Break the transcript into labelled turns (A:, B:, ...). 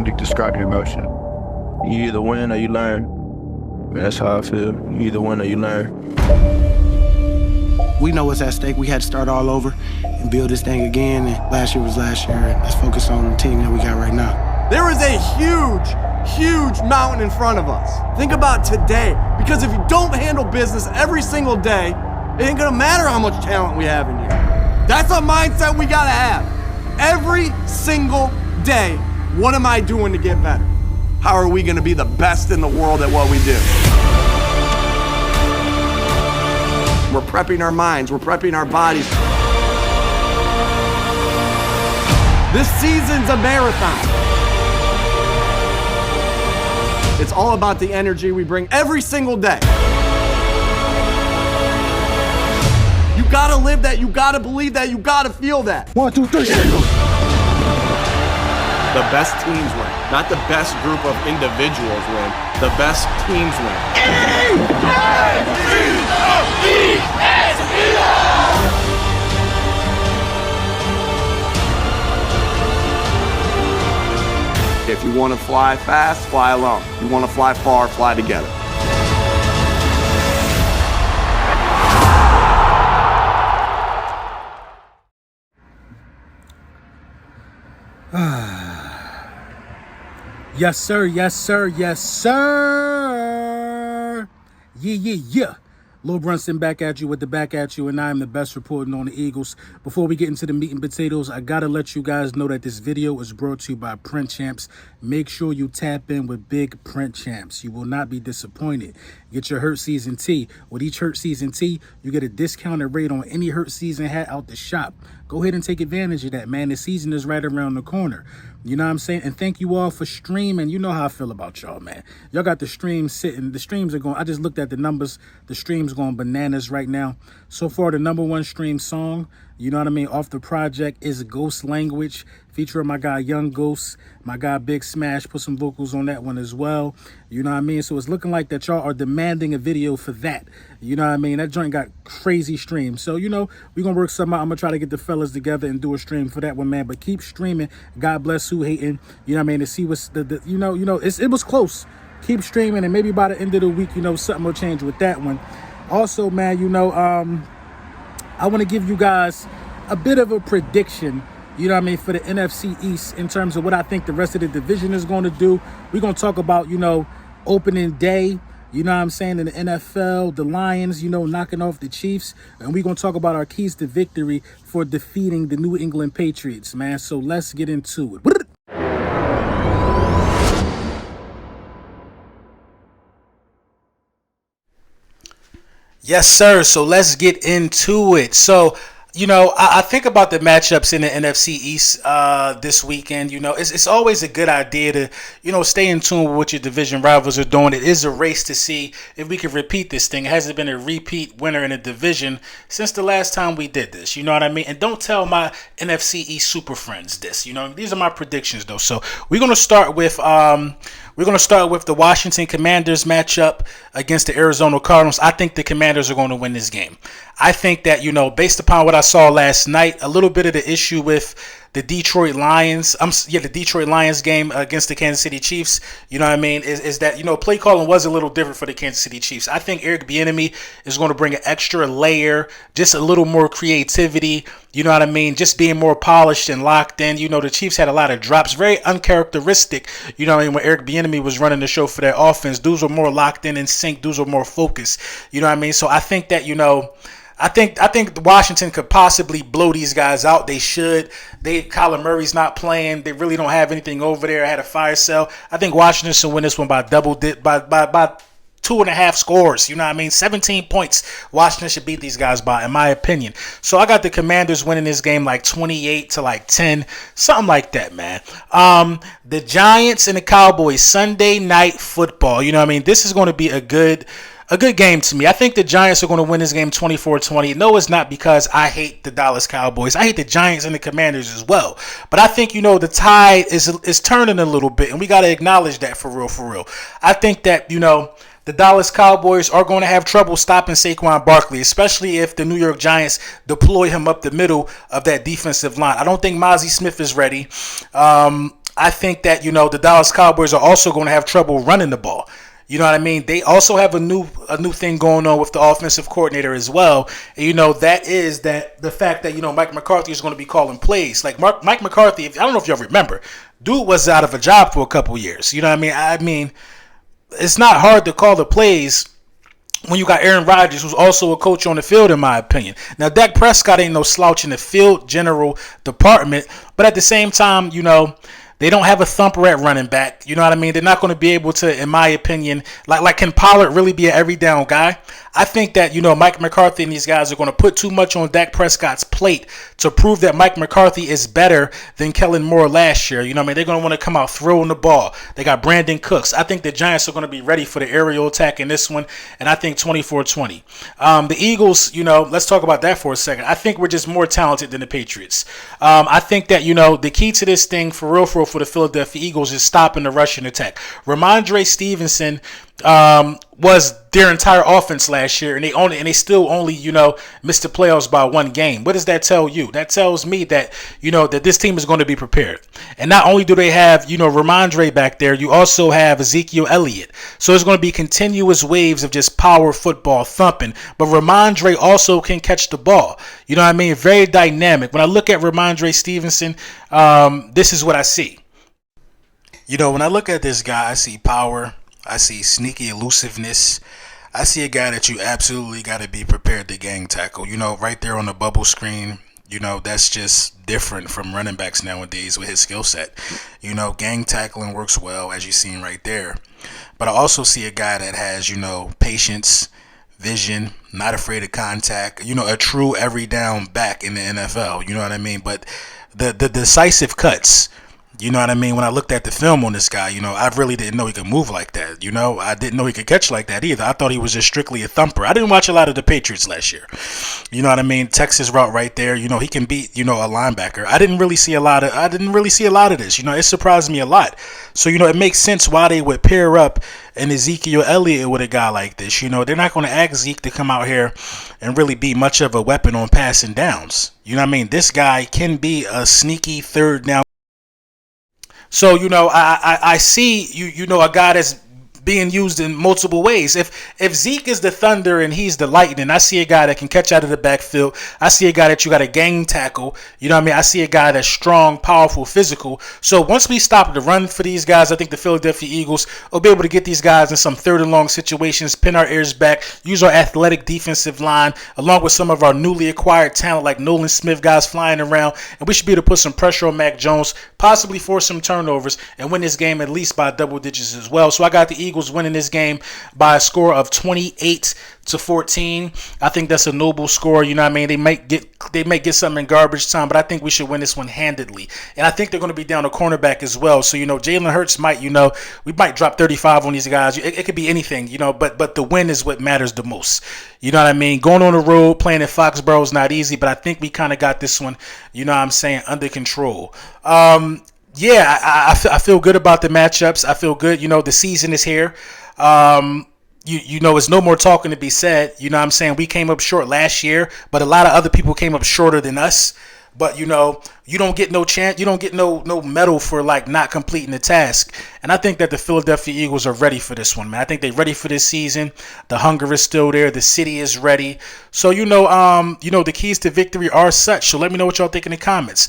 A: to describe your emotion.
B: You either win or you learn. That's how I feel. You either win or you learn.
C: We know what's at stake. We had to start all over and build this thing again. And last year was last year. And let's focus on the team that we got right now.
D: There is a huge mountain in front of us. Think about today. Because if you don't handle business every single day, it ain't gonna matter how much talent we have in you. That's a mindset we gotta have. Every single day, what am I doing to get better? How are we gonna be the best in the world at what we do? We're prepping our minds, we're prepping our bodies. This season's a marathon. It's all about the energy we bring every single day. You gotta live that, you gotta believe that, you gotta feel that.
C: 1, 2, 3.
D: The best teams win, not the best group of individuals win. The best teams win. If you want to fly fast, fly alone. If you want to fly far, fly together.
E: Yes, sir. Yes, sir. Yes, sir. Yeah. Lil Brunson back at you with the back at you, and I am the best reporting on the Eagles. Before we get into the meat and potatoes, I got to let you guys know that this video is brought to you by Print Champs. Make sure you tap in with big Print Champs. You will not be disappointed. Get your Hurt Season tee. With each Hurt Season tee, you get a discounted rate on any Hurt Season hat out the shop. Go ahead and take advantage of that, man. The season is right around the corner. You know what I'm saying? And thank you all for streaming. You know how I feel about y'all, man. Y'all got the streams sitting. The streams are going. I just looked at the numbers. The streams going bananas right now. So far, the #1 stream song, you know what I mean, off the project is Ghost Language, featuring my guy Young Ghost. My guy Big Smash put some vocals on that one as well. You know what I mean? So it's looking like that y'all are demanding a video for that. You know what I mean? That joint got crazy streams. So, you know, we're going to work something out. I'm going to try to get the fellas together and do a stream for that one, man. But keep streaming. God bless who hating. You know what I mean? To see what's it was close. Keep streaming, and maybe by the end of the week, you know, something will change with that one. Also, man, you know, I want to give you guys a bit of a prediction, you know what I mean, for the NFC East in terms of what I think the rest of the division is going to do. We're going to talk about, you know, opening day, you know what I'm saying, in the NFL, the Lions, you know, knocking off the Chiefs. And we're going to talk about our keys to victory for defeating the New England Patriots, man. So let's get into it. Yes, sir. So let's get into it. So, you know, I think about the matchups in the NFC East this weekend. You know, it's always a good idea to, you know, stay in tune with what your division rivals are doing. It is a race to see if we can repeat this thing. It hasn't been a repeat winner in a division since the last time we did this. You know what I mean? And don't tell my NFC East super friends this. You know, these are my predictions, though. So we're going to start with the Washington Commanders matchup against the Arizona Cardinals. I think the Commanders are going to win this game. I think that, you know, based upon what I saw last night, a little bit of the issue with the Detroit Lions, the Detroit Lions game against the Kansas City Chiefs, you know what I mean, is that, you know, play calling was a little different for the Kansas City Chiefs. I think Eric Bieniemy is going to bring an extra layer, just a little more creativity, you know what I mean, just being more polished and locked in. You know, the Chiefs had a lot of drops, very uncharacteristic, you know what I mean, when Eric Bieniemy was running the show for their offense. Dudes were more locked in sync, dudes were more focused, you know what I mean. So I think that, you know, I think Washington could possibly blow these guys out. They should. Kyler Murray's not playing. They really don't have anything over there. I had a fire sale. I think Washington should win this one by by 2.5 scores. You know what I mean? 17 points. Washington should beat these guys by, in my opinion. So I got the Commanders winning this game like 28 to like 10, something like that, man. The Giants and the Cowboys, Sunday Night Football. You know what I mean? This is going to be a good game to me. I think the Giants are going to win this game 24-20. No, it's not because I hate the Dallas Cowboys. I hate the Giants and the Commanders as well. But I think, you know, the tide is turning a little bit, and we got to acknowledge that for real. I think that, you know, the Dallas Cowboys are going to have trouble stopping Saquon Barkley, especially if the New York Giants deploy him up the middle of that defensive line. I don't think Mozzie Smith is ready. I think that, the Dallas Cowboys are also going to have trouble running the ball. You know what I mean? They also have a new thing going on with the offensive coordinator as well. And, that is that the fact that, Mike McCarthy is going to be calling plays. Like Mike McCarthy, I don't know if y'all remember, dude was out of a job for a couple years. You know what I mean? I mean, it's not hard to call the plays when you got Aaron Rodgers, who's also a coach on the field, in my opinion. Now, Dak Prescott ain't no slouch in the field general department, but at the same time, they don't have a thumper at running back. You know what I mean? They're not going to be able to, in my opinion, like can Pollard really be an every down guy? I think that, Mike McCarthy and these guys are going to put too much on Dak Prescott's plate to prove that Mike McCarthy is better than Kellen Moore last year. You know what I mean? They're going to want to come out throwing the ball. They got Brandon Cooks. I think the Giants are going to be ready for the aerial attack in this one, and I think 24-20. The Eagles, let's talk about that for a second. I think we're just more talented than the Patriots. I think that, the key to this thing for real for the Philadelphia Eagles is stopping the rushing attack. Rhamondre Stevenson was their entire offense last year, and they still only missed the playoffs by one game. What does that tell you? That tells me that that this team is going to be prepared. And not only do they have Rhamondre back there, you also have Ezekiel Elliott. So it's going to be continuous waves of just power football thumping. But Rhamondre also can catch the ball. You know what I mean? Very dynamic. When I look at Rhamondre Stevenson, this is what I see. When I look at this guy, I see power. I see sneaky elusiveness. I see a guy that you absolutely got to be prepared to gang tackle. Right there on the bubble screen, that's just different from running backs nowadays with his skill set. Gang tackling works well, as you've seen right there. But I also see a guy that has, patience, vision, not afraid of contact, a true every down back in the NFL. You know what I mean? But the decisive cuts, you know what I mean? When I looked at the film on this guy, I really didn't know he could move like that. I didn't know he could catch like that either. I thought he was just strictly a thumper. I didn't watch a lot of the Patriots last year. You know what I mean? Texas route right there. He can beat, a linebacker. I didn't really see a lot of this. It surprised me a lot. So, it makes sense why they would pair up an Ezekiel Elliott with a guy like this. They're not going to ask Zeke to come out here and really be much of a weapon on passing downs. You know what I mean? This guy can be a sneaky third down. So, I see, a guy that's being used in multiple ways. If Zeke is the thunder and he's the lightning, I see a guy that can catch out of the backfield. I see a guy that you got to gang tackle. You know what I mean? I see a guy that's strong, powerful, physical. So once we stop the run for these guys, I think the Philadelphia Eagles will be able to get these guys in some third and long situations, pin our ears back, use our athletic defensive line, along with some of our newly acquired talent like Nolan Smith guys flying around, and we should be able to put some pressure on Mac Jones, possibly force some turnovers, and win this game at least by double digits as well. So I got the Eagles winning this game by a score of 28-14. I think that's a noble score. You know what I mean? They might get something in garbage time, but I think we should win this one handedly. And I think they're going to be down a cornerback as well. So, Jalen Hurts might, we might drop 35 on these guys. It could be anything, but the win is what matters the most. You know what I mean? Going on the road, playing in Foxborough is not easy, but I think we kind of got this one, under control. I feel good about the matchups. I feel good. The season is here. It's no more talking to be said. You know what I'm saying? We came up short last year, but a lot of other people came up shorter than us. But, you don't get no chance. You don't get no medal for, not completing the task. And I think that the Philadelphia Eagles are ready for this one, man. I think they're ready for this season. The hunger is still there. The city is ready. So, the keys to victory are such. So let me know what y'all think in the comments.